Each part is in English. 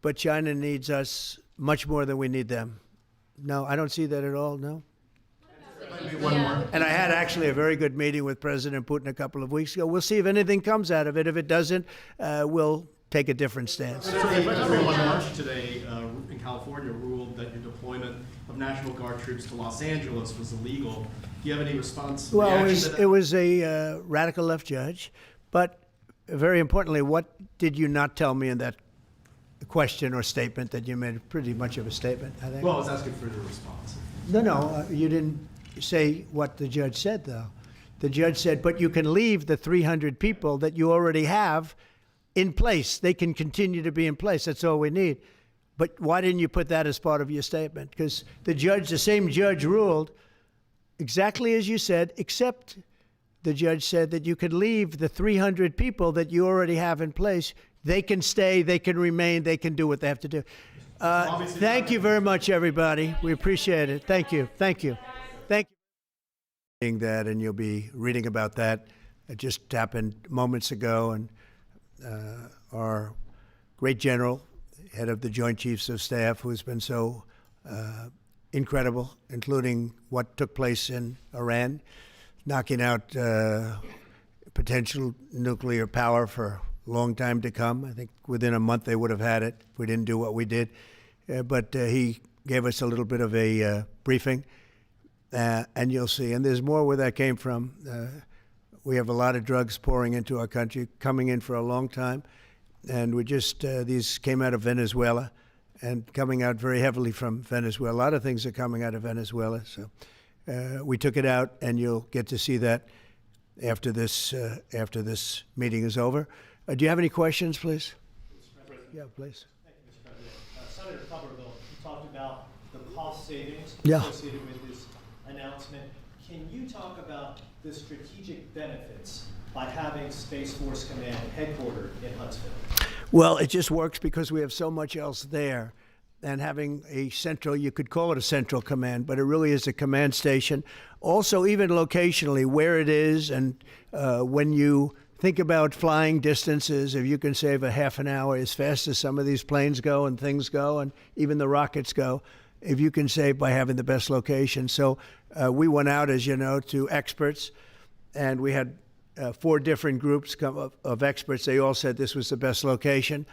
but China needs us much more than we need them. No, I don't see that at all, no. Maybe one more. And I had actually a very good meeting with President Putin a couple of weeks ago. We'll see if anything comes out of it. If it doesn't, we'll take a different stance. Judge today in California ruled that your deployment of National Guard troops to Los Angeles was illegal. Do you have any response? Well, it was a radical left judge, but very importantly, what did you not tell me in that question or statement that you made? Pretty much of a statement, I think. Well, I was asking for your response. No, you didn't say what the judge said, though. The judge said, but you can leave the 300 people that you already have in place. They can continue to be in place. That's all we need. But why didn't you put that as part of your statement? Because the same judge ruled exactly as you said, except the judge said that you could leave the 300 people that you already have in place. They can stay, they can remain, they can do what they have to do. Thank you very much, everybody. We appreciate it. Thank you. Thank you. Thank you. That, and you'll be reading about that. It just happened moments ago, and our great general, head of the Joint Chiefs of Staff, who's been so incredible, including what took place in Iran, knocking out potential nuclear power for a long time to come. I think within a month they would have had it if we didn't do what we did. But he gave us a little bit of a briefing, and you'll see. And there's more where that came from. We have a lot of drugs pouring into our country, coming in for a long time. And these came out of Venezuela and coming out very heavily from Venezuela. A lot of things are coming out of Venezuela. So we took it out, and you'll get to see that after this meeting is over. Do you have any questions, please? Yeah, please. Thank you, Mr. President. Senator Tuberville, you talked about the cost savings Yeah. associated with this announcement. Can you talk about the strategic benefits by having Space Force Command headquartered in Huntsville? Well, it just works because we have so much else there. And having a central, you could call it a central command, but it really is a command station. Also, even locationally, where it is, and when you think about flying distances, if you can save a half an hour as fast as some of these planes go and things go, and even the rockets go, if you can save by having the best location. So we went out, as you know, to experts, and we had 4 different groups of experts. They all said this was the best location.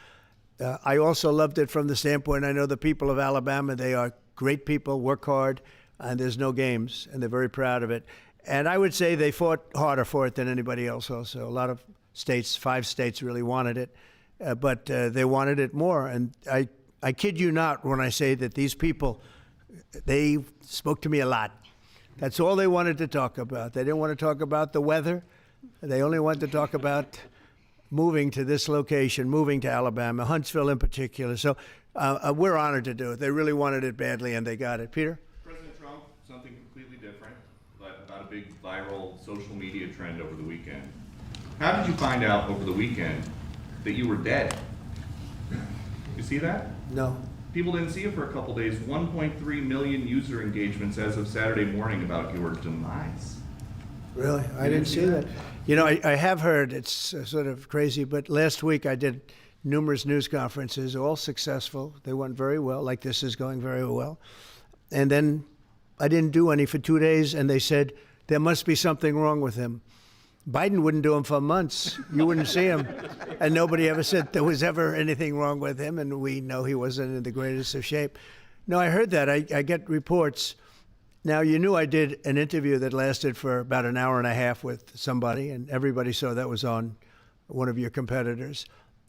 I also loved it from the standpoint, I know the people of Alabama, they are great people, work hard, and there's no games, and they're very proud of it. And I would say they fought harder for it than anybody else also. A lot of states, 5 states really wanted it, but they wanted it more. And I kid you not when I say that these people, they spoke to me a lot. That's all they wanted to talk about. They didn't want to talk about the weather. They only wanted to talk about moving to this location, moving to Alabama, Huntsville in particular. So we're honored to do it. They really wanted it badly, and they got it. Peter? President Trump, something completely different, but about a big viral social media trend over the weekend. How did you find out over the weekend that you were dead? You see that? No. People didn't see it for a couple days. 1.3 million user engagements as of Saturday morning about your demise. Really? I didn't see that. You know, I have heard, it's sort of crazy, but last week I did numerous news conferences, all successful. They went very well, like this is going very well. And then I didn't do any for 2 days, and they said, there must be something wrong with him. Biden wouldn't do them for months. You wouldn't see him. And nobody ever said there was ever anything wrong with him, and we know he wasn't in the greatest of shape. No, I heard that. I get reports. Now, you knew I did an interview that lasted for about an hour and a half with somebody, and everybody saw that was on one of your competitors.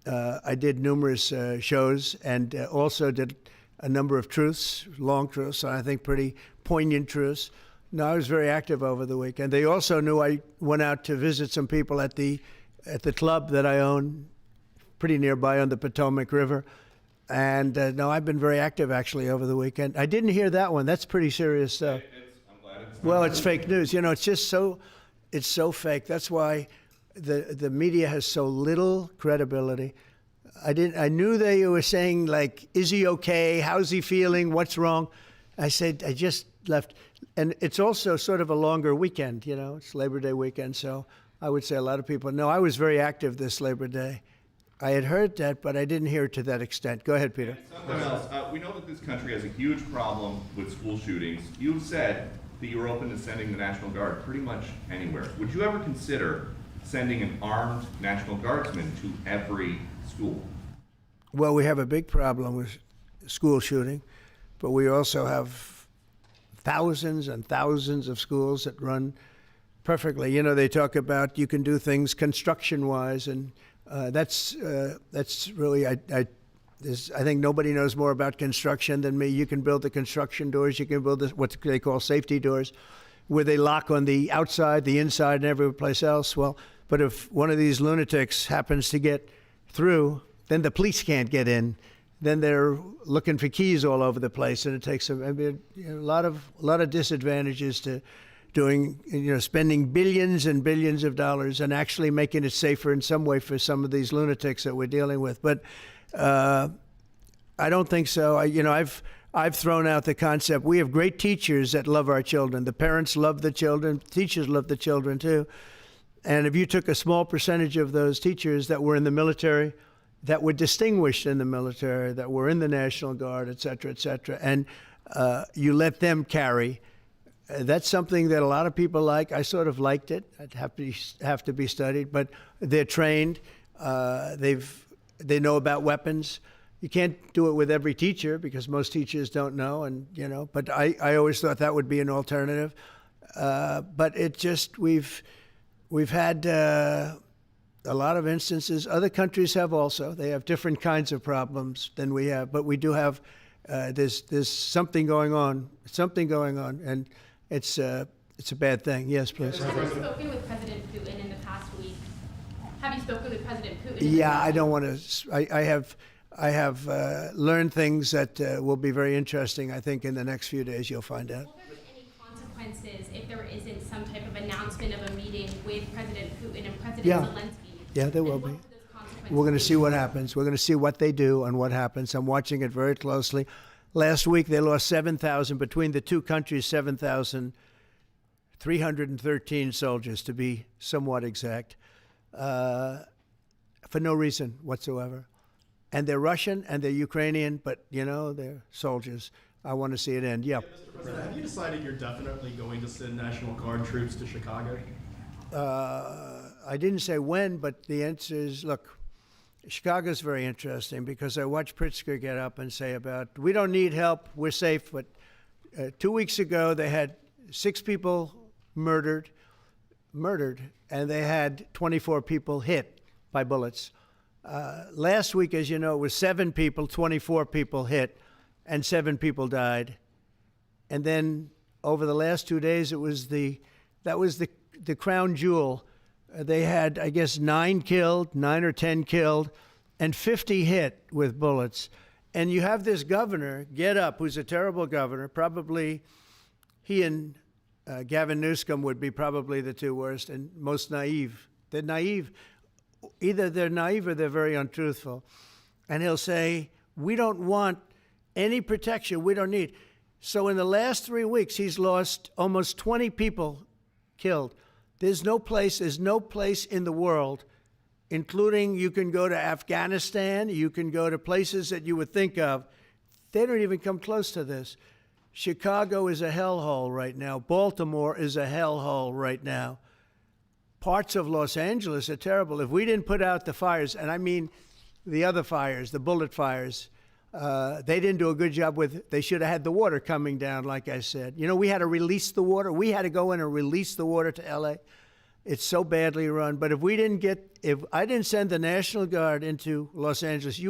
I did numerous shows, and also did a number of truths, long truths, and I think pretty poignant truths. No, I was very active over the weekend. They also knew I went out to visit some people at the club that I own, pretty nearby on the Potomac River. And no, I've been very active actually over the weekend. I didn't hear that one. That's pretty serious stuff. I'm glad it's Well, it's fake news. You know, it's just it's so fake. That's why the media has so little credibility. I knew they were saying, like, is he okay? How's he feeling? What's wrong? I said, I just left. And it's also sort of a longer weekend, you know, it's Labor Day weekend. So I would say a lot of people, no, I was very active this Labor Day. I had heard that, but I didn't hear it to that extent. Go ahead, Peter. Something else. We know that this country has a huge problem with school shootings. You've said that you're open to sending the National Guard pretty much anywhere. Would you ever consider sending an armed National Guardsman to every school? Well, we have a big problem with school shooting, but we also have thousands and thousands of schools that run perfectly. You know, they talk about you can do things construction-wise, and that's really, I think nobody knows more about construction than me. You can build the construction doors. You can build what they call safety doors, where they lock on the outside, the inside, and every place else. Well, but if one of these lunatics happens to get through, then the police can't get in. Then they're looking for keys all over the place, and it takes a lot of disadvantages to doing, spending billions and billions of dollars and actually making it safer in some way for some of these lunatics that we're dealing with. But I don't think so. I've thrown out the concept. We have great teachers that love our children. The parents love the children. Teachers love the children too. And if you took a small percentage of those teachers that were in the military, that were distinguished in the military, that were in the National Guard, et cetera, and you let them carry, that's something that a lot of people like. I sort of liked it. I'd have to be studied, but they're trained. They know about weapons. You can't do it with every teacher because most teachers don't know, but I always thought that would be an alternative. But it just, we've had a lot of instances. Other countries have also. They have different kinds of problems than we have, but we do have, there's something going on, and it's a bad thing. Yes, please. Have you spoken with President Putin in the past week? Have you spoken with President Putin? Yeah, I don't want to. I have learned things that will be very interesting. I think in the next few days you'll find out. Will there be any consequences if there isn't some type of announcement of a meeting with President Putin and President Zelensky? Yeah, there will be. We're going to see what happens. We're going to see what they do and what happens. I'm watching it very closely. Last week, they lost 7,000, between the two countries, 7,313 soldiers, to be somewhat exact, for no reason whatsoever. And they're Russian and they're Ukrainian, but, they're soldiers. I want to see it end. Yeah. Mr. President, have you decided you're definitely going to send National Guard troops to Chicago? I didn't say when, but the answer is, look, Chicago's very interesting because I watched Pritzker get up and say about, we don't need help, we're safe. But 2 weeks ago, they had 6 people murdered, and they had 24 people hit by bullets. Last week, as you know, it was 7 people, 24 people hit, and 7 people died. And then over the last 2 days, that was the crown jewel. They had, I guess, 9 or 10 killed, and 50 hit with bullets. And you have this governor get up, who's a terrible governor. Probably he and Gavin Newsom would be probably the 2 worst and most naive. They're naive. Either they're naive or they're very untruthful. And he'll say, we don't want any protection. We don't need. So in the last 3 weeks, he's lost almost 20 people killed. There's no place in the world, including you can go to Afghanistan, you can go to places that you would think of. They don't even come close to this. Chicago is a hellhole right now. Baltimore is a hellhole right now. Parts of Los Angeles are terrible. If we didn't put out the fires, and I mean the other fires, the bullet fires, they didn't do a good job with, they should have had the water coming down, like I said. We had to release the water. We had to go in and release the water to LA. It's so badly run. But if I didn't send the National Guard into Los Angeles,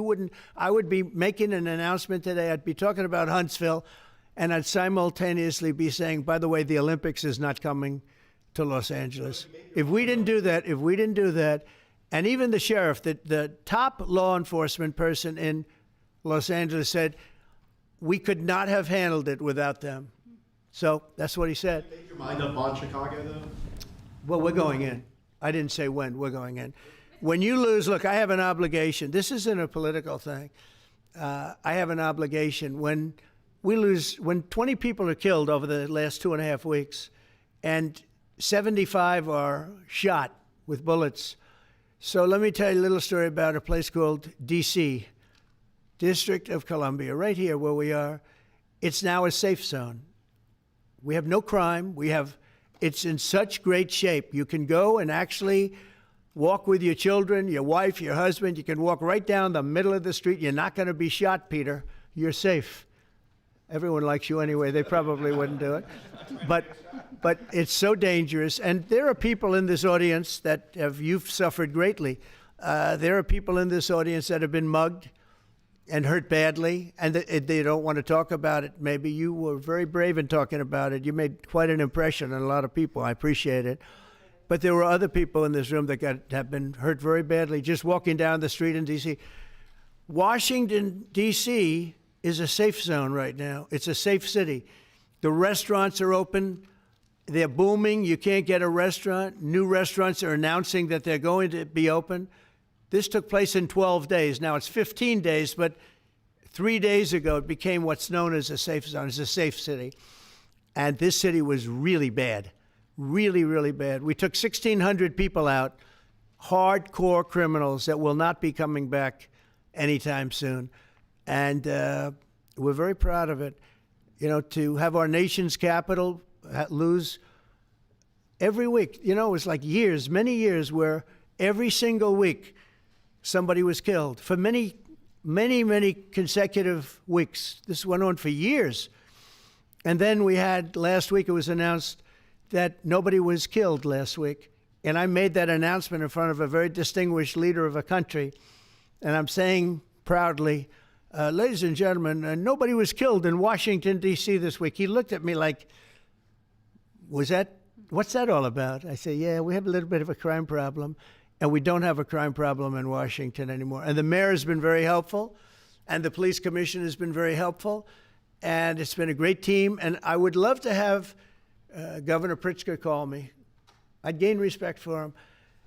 I would be making an announcement today. I'd be talking about Huntsville, and I'd simultaneously be saying, by the way, the Olympics is not coming to Los Angeles. If we didn't do that, and even the sheriff, the top law enforcement person in Los Angeles said, we could not have handled it without them. So that's what he said. Make your mind up on Chicago, though? Well, we're going in. I didn't say when. We're going in. When you lose, look, I have an obligation. This isn't a political thing. I have an obligation. When we lose, when 20 people are killed over the last 2.5 weeks, and 75 are shot with bullets, So let me tell you a little story about a place called D.C., District of Columbia, right here where we are. It's now a safe zone. We have no crime. It's in such great shape. You can go and actually walk with your children, your wife, your husband. You can walk right down the middle of the street. You're not going to be shot, Peter. You're safe. Everyone likes you anyway. They probably wouldn't do it. But it's so dangerous. And there are people in this audience that you've suffered greatly. There are people in this audience that have been mugged and hurt badly, and they don't want to talk about it. Maybe you were very brave in talking about it. You made quite an impression on a lot of people. I appreciate it. But there were other people in this room that have been hurt very badly just walking down the street in D.C. Washington, D.C. is a safe zone right now. It's a safe city. The restaurants are open. They're booming. You can't get a restaurant. New restaurants are announcing that they're going to be open. This took place in 12 days. Now it's 15 days, but 3 days ago it became what's known as a safe zone. It's a safe city. And this city was really bad, really, really bad. We took 1,600 people out, hardcore criminals that will not be coming back anytime soon. And we're very proud of it. You know, to have our nation's capital lose every week. You know, it was like years, many years, where every single week somebody was killed for many, many, many consecutive weeks. This went on for years. And then we had, last week it was announced that nobody was killed last week. And I made that announcement in front of a very distinguished leader of a country. And I'm saying proudly, ladies and gentlemen, nobody was killed in Washington, D.C. this week. He looked at me like, what's that all about? I say, yeah, we have a little bit of a crime problem. And we don't have a crime problem in Washington anymore. And the mayor has been very helpful, and the police commission has been very helpful, and it's been a great team. And I would love to have Governor Pritzker call me. I'd gain respect for him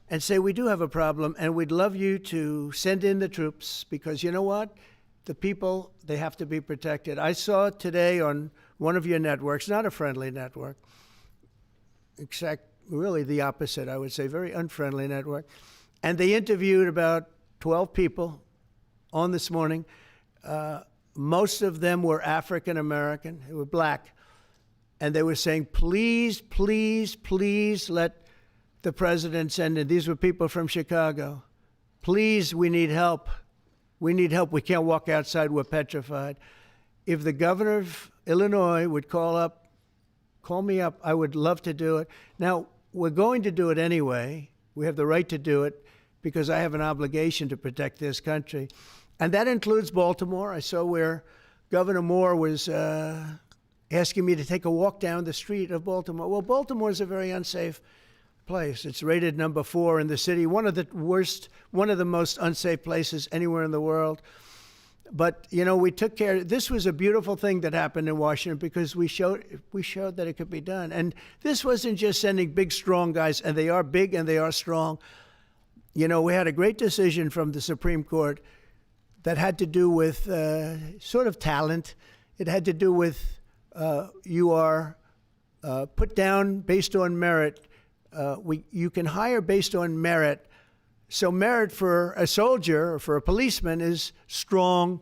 and say, we do have a problem, and we'd love you to send in the troops, because you know what? The people, they have to be protected. I saw today on one of your networks, not a friendly network, except really the opposite, I would say, very unfriendly network. And they interviewed about 12 people on this morning. Most of them were African American, they were black. And they were saying, please, please, please let the president send in. These were people from Chicago. Please, we need help. We need help. We can't walk outside. We're petrified. If the governor of Illinois would call me up, I would love to do it. Now, we're going to do it anyway. We have the right to do it because I have an obligation to protect this country. And that includes Baltimore. I saw where Governor Moore was asking me to take a walk down the street of Baltimore. Well, Baltimore is a very unsafe place. It's rated number 4 in the city, one of the most unsafe places anywhere in the world. But, you know, we took care. This was a beautiful thing that happened in Washington because we showed that it could be done. And this wasn't just sending big, strong guys, and they are big and they are strong. You know, we had a great decision from the Supreme Court that had to do with sort of talent. It had to do with you are put down based on merit. You can hire based on merit. So merit for a soldier or for a policeman is strong,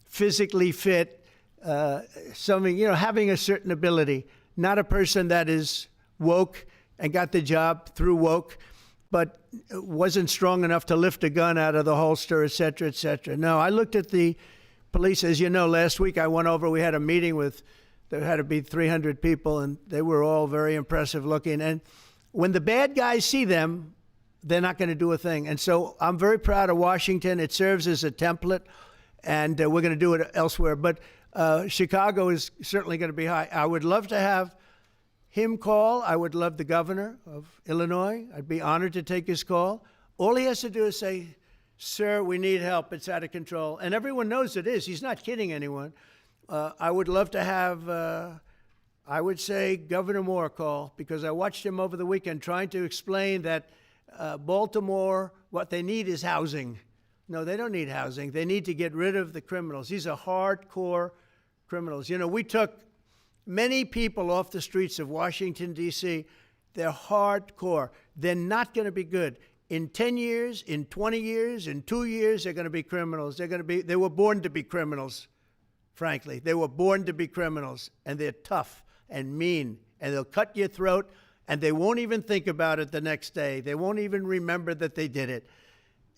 physically fit, having a certain ability, not a person that is woke and got the job through woke, but wasn't strong enough to lift a gun out of the holster, et cetera, et cetera. No, I looked at the police. As you know, last week I went over, we had a meeting there had to be 300 people, and they were all very impressive looking. And when the bad guys see them, they're not going to do a thing. And so I'm very proud of Washington. It serves as a template, and we're going to do it elsewhere. But Chicago is certainly going to be high. I would love to have him call. I would love the governor of Illinois. I'd be honored to take his call. All he has to do is say, sir, we need help. It's out of control. And everyone knows it is. He's not kidding anyone. I would love to have, I would say, Governor Moore call, because I watched him over the weekend trying to explain that Baltimore, what they need is housing. No, they don't need housing. They need to get rid of the criminals. These are hardcore criminals. You know, we took many people off the streets of Washington, D.C. They're hardcore. They're not going to be good. in 10 years, in 20 years, in 2 years, they're going to be criminals. They were born to be criminals, frankly. They were born to be criminals, and they're tough and mean, and they'll cut your throat, and they won't even think about it the next day. They won't even remember that they did it.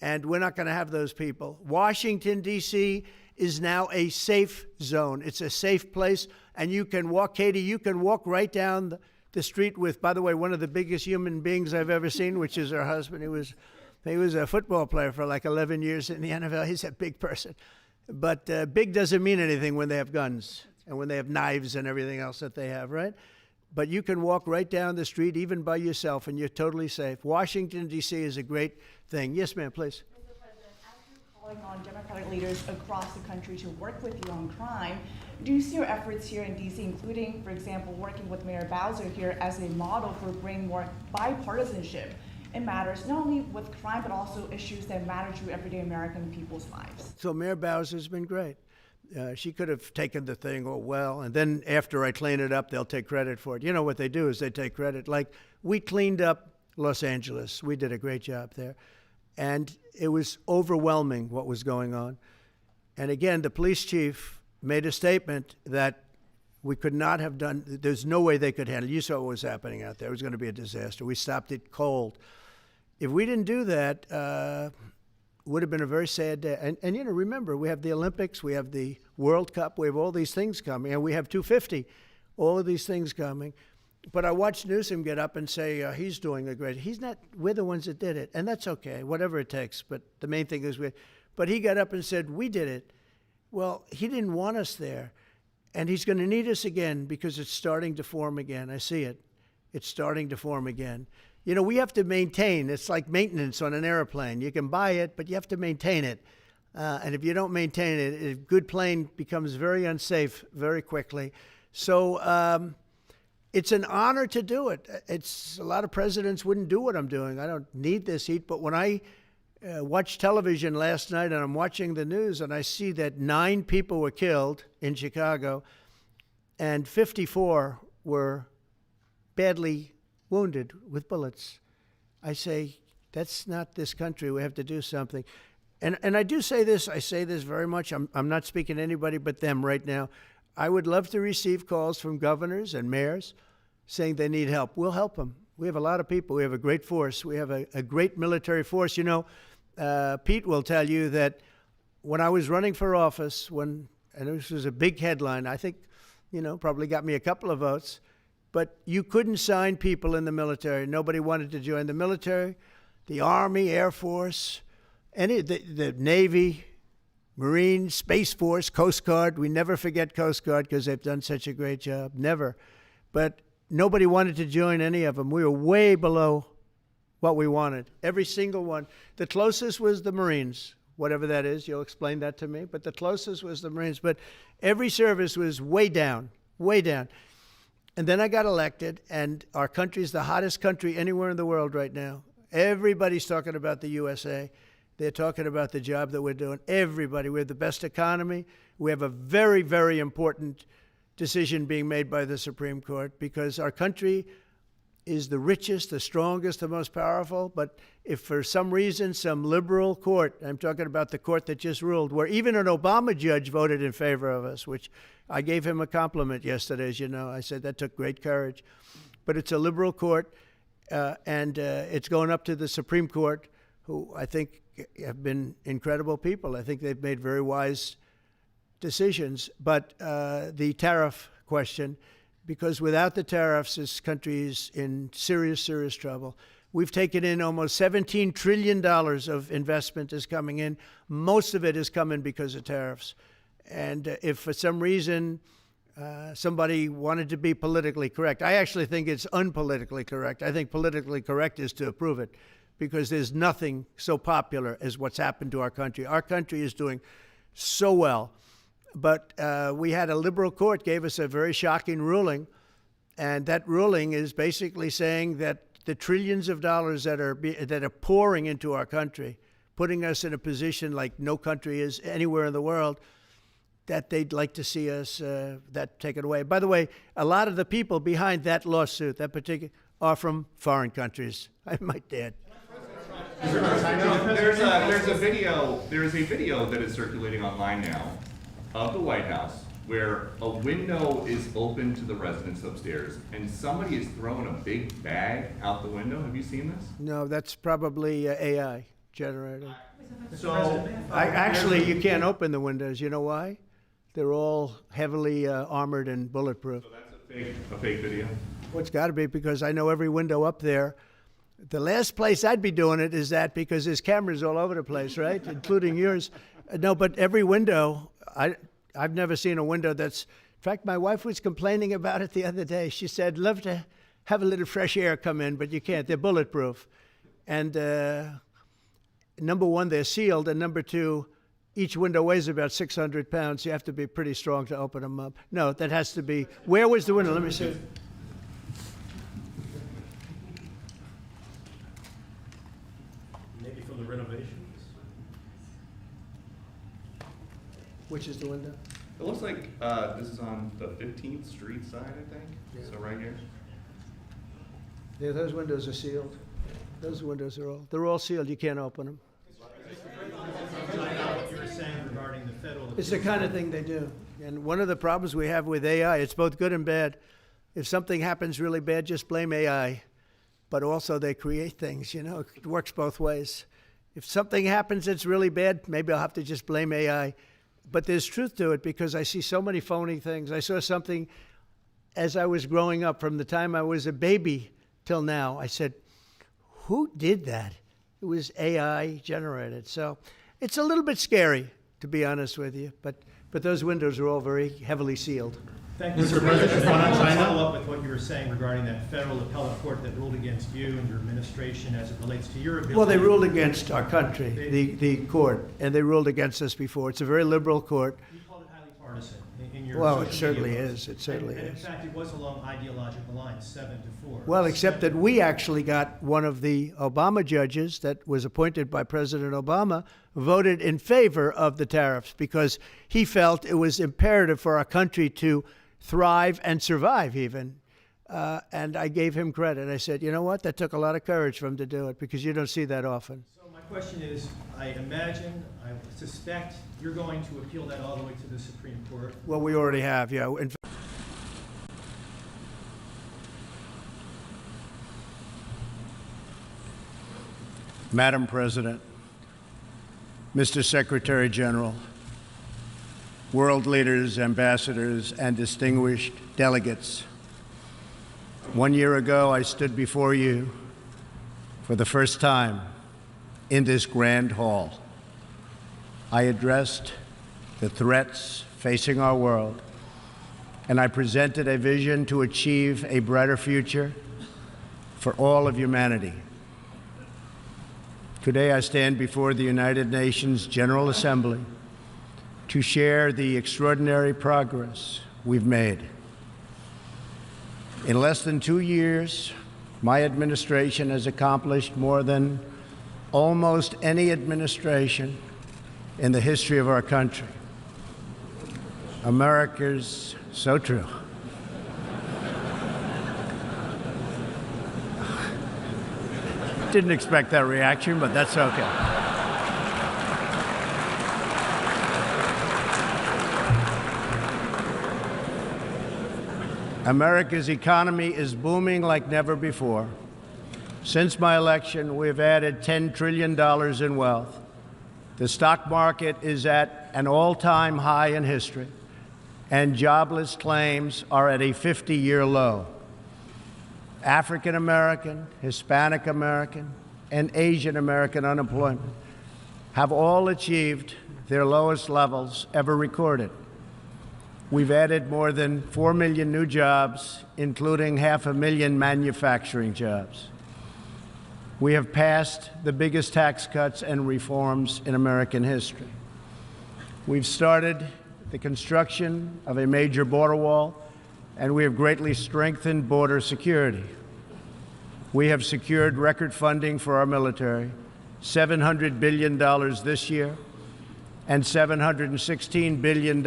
And we're not going to have those people. Washington, D.C. is now a safe zone. It's a safe place, and you can walk, Katie, you can walk right down the street with, by the way, one of the biggest human beings I've ever seen, which is her husband. He was a football player for like 11 years in the NFL. He's a big person. But big doesn't mean anything when they have guns and when they have knives and everything else that they have, right? But you can walk right down the street, even by yourself, and you're totally safe. Washington, D.C. is a great thing. Yes, ma'am, please. Mr. President, as you're calling on Democratic leaders across the country to work with you on crime, do you see your efforts here in D.C., including, for example, working with Mayor Bowser here as a model for bringing more bipartisanship in matters not only with crime, but also issues that matter to everyday American people's lives? So Mayor Bowser's been great. She could have taken the thing, oh, well, and then after I clean it up, they'll take credit for it. You know what they do is they take credit. Like, we cleaned up Los Angeles. We did a great job there. And it was overwhelming what was going on. And again, the police chief made a statement that we could not have done, there's no way they could handle it. You saw what was happening out there. It was going to be a disaster. We stopped it cold. If we didn't do that, would have been a very sad day. And you know, remember, we have the Olympics, we have the World Cup, we have all these things coming, and we have 250, all of these things coming. But I watched Newsom get up and say he's doing a great, he's not, we're the ones that did it, and that's okay, whatever it takes. But the main thing is but he got up and said, we did it. Well, he didn't want us there, and he's going to need us again because it's starting to form again. I see it. It's starting to form again. You know, we have to maintain. It's like maintenance on an airplane. You can buy it, but you have to maintain it. And if you don't maintain it, a good plane becomes very unsafe very quickly. So it's an honor to do it. A lot of presidents wouldn't do what I'm doing. I don't need this heat. But when I watched television last night and I'm watching the news and I see that 9 people were killed in Chicago and 54 were badly wounded with bullets, I say, that's not this country. We have to do something. And I do say this, I say this very much. I'm not speaking to anybody but them right now. I would love to receive calls from governors and mayors saying they need help. We'll help them. We have a lot of people. We have a great force. We have a great military force. You know, Pete will tell you that when I was running for office, and this was a big headline, I think, you know, probably got me a couple of votes, but you couldn't sign people in the military. Nobody wanted to join the military, the Army, Air Force, the Navy, Marines, Space Force, Coast Guard. We never forget Coast Guard because they've done such a great job. Never. But nobody wanted to join any of them. We were way below what we wanted. Every single one. The closest was the Marines, whatever that is. You'll explain that to me. But the closest was the Marines. But every service was way down, way down. And then I got elected, and our country's the hottest country anywhere in the world right now. Everybody's talking about the USA. They're talking about the job that we're doing. Everybody. We have the best economy. We have a very, very important decision being made by the Supreme Court because our country is the richest, the strongest, the most powerful. But if for some reason some liberal court, I'm talking about the court that just ruled, where even an Obama judge voted in favor of us, which I gave him a compliment yesterday, as you know. I said that took great courage. But it's a liberal court, and it's going up to the Supreme Court, who I think have been incredible people. I think they've made very wise decisions. But the tariff question, because without the tariffs, this country is in serious, serious trouble. We've taken in almost $17 trillion of investment is coming in. Most of it is coming because of tariffs. And if for some reason somebody wanted to be politically correct, I actually think it's unpolitically correct. I think politically correct is to approve it because there's nothing so popular as what's happened to our country. Our country is doing so well. But we had a liberal court gave us a very shocking ruling, and that ruling is basically saying that the trillions of dollars that are pouring into our country, putting us in a position like no country is anywhere in the world, that they'd like to see us that taken away. By the way, a lot of the people behind that lawsuit, that particular, are from foreign countries. I might add. There's a video that is circulating online now of the White House where a window is open to the residents upstairs and somebody is throwing a big bag out the window. Have you seen this? No, that's probably AI generated. So Actually, you can't open the windows. You know why? They're all heavily armored and bulletproof. So that's a fake video. Well, it's got to be, because I know every window up there. The last place I'd be doing it is that, because there's cameras all over the place, right? Including yours. No, but every window, I've never seen a window that's, in fact, my wife was complaining about it the other day. She said, love to have a little fresh air come in, but you can't. They're bulletproof. And number one, they're sealed. And number two, each window weighs about 600 pounds. You have to be pretty strong to open them up. No, that has to be, where was the window? Let me see. Maybe from the renovations? Which is the window? It looks like this is on the 15th Street side, I think. Yeah. So right here. Yeah, those windows are sealed. Those windows they're all sealed. You can't open them. What you were saying regarding the federal. It's the kind of thing they do. And one of the problems we have with AI, it's both good and bad. If something happens really bad, just blame AI. But also they create things, you know, it works both ways. If something happens that's really bad, maybe I'll have to just blame AI. But there's truth to it, because I see so many phony things. I saw something as I was growing up, from the time I was a baby till now. I said, who did that? It was AI generated. So it's a little bit scary, to be honest with you. But those windows are all very heavily sealed. Thank you, Mr. President. I want to follow up with what you were saying regarding that federal appellate court that ruled against you and your administration as it relates to your ability. Well, they ruled against our country, the court, and they ruled against us before. It's a very liberal court. You called it highly partisan in your Well, social it certainly media is. posts. It certainly and in is. fact, it was along ideological lines, 7-4. Well, except that we actually got one of the Obama judges that was appointed by President Obama voted in favor of the tariffs, because he felt it was imperative for our country to thrive and survive even. And I gave him credit. I said, you know what? That took a lot of courage for him to do it, because you don't see that often. So my question is, I suspect you're going to appeal that all the way to the Supreme Court. Well, we already have, yeah. Madam President, Mr. Secretary General, world leaders, ambassadors, and distinguished delegates, 1 year ago, I stood before you for the first time in this grand hall. I addressed the threats facing our world, and I presented a vision to achieve a brighter future for all of humanity. Today, I stand before the United Nations General Assembly to share the extraordinary progress we've made. In less than 2 years, my administration has accomplished more than almost any administration in the history of our country. America's so true. Didn't expect that reaction, but that's okay. America's economy is booming like never before. Since my election, we've added $10 trillion in wealth. The stock market is at an all-time high in history, and jobless claims are at a 50-year low. African American, Hispanic American, and Asian American unemployment have all achieved their lowest levels ever recorded. We've added more than 4 million new jobs, including 500,000 manufacturing jobs. We have passed the biggest tax cuts and reforms in American history. We've started the construction of a major border wall, and we have greatly strengthened border security. We have secured record funding for our military, $700 billion this year, and $716 billion